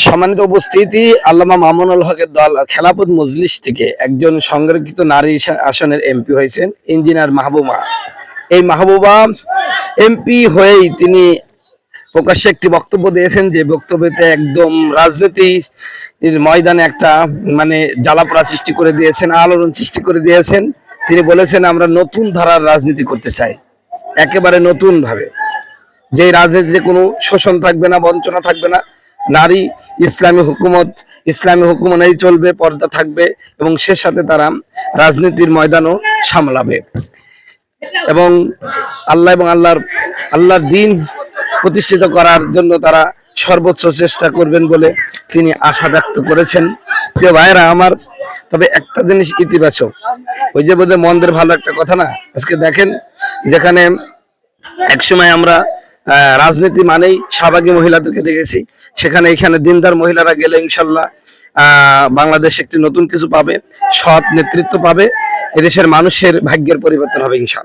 সম্মানিত উপস্থিতি, আল্লামা মামুনুল হকের দল খেলাফত মজলিস থেকে একজন সংরক্ষিত নারী আসনের এমপি হয়েছেন ইঞ্জিনিয়ার মাহবুবা। এই মাহবুবা এমপি হয়েই তিনি প্রকাশ্যে একটি বক্তব্য দিয়েছেন, যে বক্তব্যতে একদম রাজনীতির ময়দানে একটা জ্বালাপোড়া সৃষ্টি করে দিয়েছেন, আলোড়ন সৃষ্টি করে দিয়েছেন। তিনি বলেছেন, আমরা নতুন ধারার রাজনীতি করতে চাই, একেবারে নতুন ভাবে, যে রাজনীতিতে কোনো শোষণ থাকবে না, বঞ্চনা থাকবে না, নারী ইসলামী হুকুমতেই চলবে, পর্দা থাকবে, এবং সে সাথে তারা রাজনীতির ময়দানও সামলাবে এবং আল্লাহর দিন প্রতিষ্ঠিত করার জন্য তারা সর্বোচ্চ চেষ্টা করবেন বলে তিনি আশা ব্যক্ত করেছেন। প্রিয় ভাইরা আমার, তবে একটা জিনিস ইতিবাচক, ওই যে বোধহয় মন্দের ভালো একটা কথা না। আজকে দেখেন, যেখানে একসময় আমরা রাজনীতি মানেই শাহবাগী মহিলাদেরকে দেখেছি, এখানে দিনদার মহিলারা গেলে ইনশাল্লাহ বাংলাদেশ একটি নতুন কিছু পাবে, সৎ নেতৃত্ব পাবে, এদেশের মানুষের ভাগ্যের পরিবর্তন হবে ইনশাল্লাহ।